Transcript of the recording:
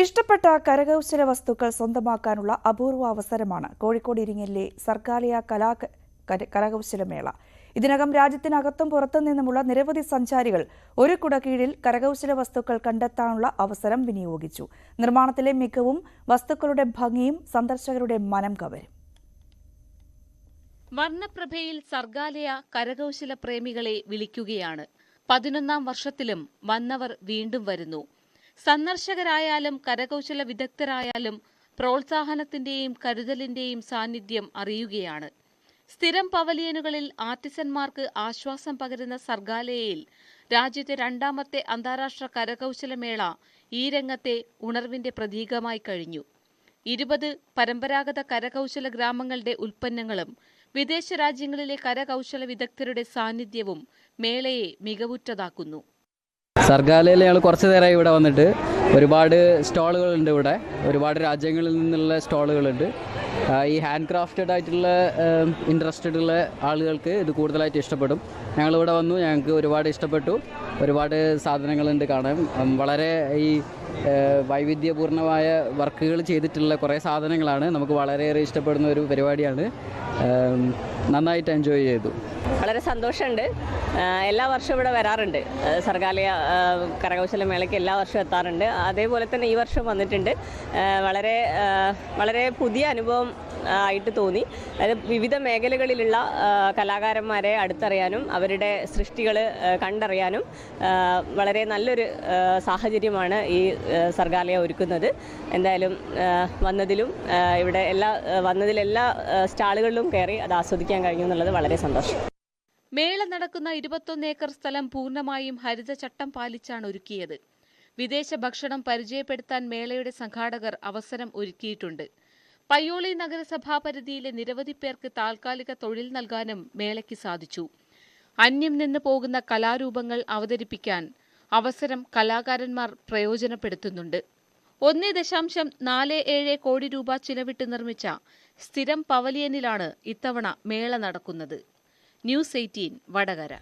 ഇഷ്ടപ്പെട്ട കരകൗശല വസ്തുക്കൾ സ്വന്തമാക്കാനുള്ള അപൂർവ അവസരമാണ് കോഴിക്കോട് ഇരിങ്ങലിലെ സർഗാലയ കരകൗശലമേള. ഇതിനകം രാജ്യത്തിനകത്തും പുറത്തും നിന്നുമുള്ള നിരവധി സഞ്ചാരികൾ ഒരു കുടക്കീഴിൽ കരകൗശല വസ്തുക്കൾ കണ്ടെത്താനുള്ള അവസരം വിനിയോഗിച്ചു. നിർമ്മാണത്തിലെ മികവും വസ്തുക്കളുടെ ഭംഗിയും സന്ദർശകരുടെ മനം കവരും. വർണ്ണപ്രഭയിൽ സർഗാലയ കരകൗശല പ്രേമികളെ വിളിക്കുകയാണ്. 11ാം വർഷത്തിലും വന്നവർ വീണ്ടും വരുന്നു. സന്ദർശകരായാലും കരകൗശല വിദഗ്ധരായാലും പ്രോത്സാഹനത്തിന്റെയും കരുതലിന്റെയും സാന്നിധ്യം അറിയുകയാണ്. സ്ഥിരം പവലിയനുകളിൽ ആർട്ടിസന്മാർക്ക് ആശ്വാസം പകരുന്ന സർഗാലയയിൽ രാജ്യത്തെ 2ാമത്തെ അന്താരാഷ്ട്ര കരകൗശലമേള ഈ രംഗത്തെ ഉണർവിന്റെ പ്രതീകമായി കഴിഞ്ഞു. 20 പരമ്പരാഗത കരകൗശല ഗ്രാമങ്ങളുടെ ഉൽപ്പന്നങ്ങളും വിദേശ രാജ്യങ്ങളിലെ കരകൗശല വിദഗ്ധരുടെ സാന്നിധ്യവും മേളയെ മികവുറ്റതാക്കുന്നു. സർഗാലയിൽ ഞങ്ങൾ കുറച്ച് നേരമായി ഇവിടെ വന്നിട്ട് ഒരുപാട് സ്റ്റോളുകളുണ്ട്. ഇവിടെ ഒരുപാട് രാജ്യങ്ങളിൽ നിന്നുള്ള സ്റ്റോളുകളുണ്ട്. ഈ ഹാൻഡ് ക്രാഫ്റ്റഡ് ആയിട്ടുള്ള ഇൻട്രസ്റ്റഡ് ഉള്ള ആളുകൾക്ക് ഇത് കൂടുതലായിട്ട് ഇഷ്ടപ്പെടും. ഞങ്ങളിവിടെ വന്നു, ഞങ്ങൾക്ക് ഒരുപാട് ഇഷ്ടപ്പെട്ടു. ഒരുപാട് സാധനങ്ങളുണ്ട് കാണാൻ. വളരെ ഈ വൈവിധ്യപൂർണമായ വർക്കുകൾ ചെയ്തിട്ടുള്ള കുറേ സാധനങ്ങളാണ്. നമുക്ക് വളരെയേറെ ഇഷ്ടപ്പെടുന്ന ഒരു പരിപാടിയാണ്. നന്നായിട്ട് എൻജോയ് ചെയ്തു. വളരെ സന്തോഷമുണ്ട്. എല്ലാ വർഷവും ഇവിടെ വരാറുണ്ട്. സർഗാലയ കരകൗശല മേളയ്ക്ക് എല്ലാ വർഷവും എത്താറുണ്ട്. അതേപോലെ തന്നെ ഈ വർഷം വന്നിട്ടുണ്ട്. വളരെ പുതിയ അനുഭവം ആയിട്ട് തോന്നി. അതായത് വിവിധ മേഖലകളിലുള്ള കലാകാരന്മാരെ അടുത്തറിയാനും അവരുടെ സൃഷ്ടികൾ കണ്ടറിയാനും വളരെ നല്ലൊരു സാഹചര്യമാണ് ഈ സർഗാലയ ഒരുക്കുന്നത്. എന്തായാലും വന്നതിലെല്ലാ സ്റ്റാളുകളിലും കയറി അത് ആസ്വദിക്കാൻ കഴിഞ്ഞു എന്നുള്ളത് വളരെ സന്തോഷം. മേള നടക്കുന്ന 21 ഏക്കർ സ്ഥലം പൂർണ്ണമായും ഹരിതചട്ടം പാലിച്ചാണ് ഒരുക്കിയത്. വിദേശ ഭക്ഷണം പരിചയപ്പെടുത്താൻ മേളയുടെ സംഘാടകർ അവസരം ഒരുക്കിയിട്ടുണ്ട്. പയ്യോളി നഗരസഭാ പരിധിയിലെ നിരവധി പേർക്ക് താൽക്കാലിക തൊഴിൽ നൽകാനും മേളയ്ക്ക് സാധിച്ചു. അന്യം നിന്ന് പോകുന്ന കലാരൂപങ്ങൾ അവതരിപ്പിക്കാൻ അവസരം കലാകാരന്മാർ പ്രയോജനപ്പെടുത്തുന്നുണ്ട്. 1.47 കോടി രൂപ ചിലവിട്ട് നിർമ്മിച്ച സ്ഥിരം പവലിയനിലാണ് ഇത്തവണ മേള നടക്കുന്നത്. ന്യൂസ് 18 വടകര.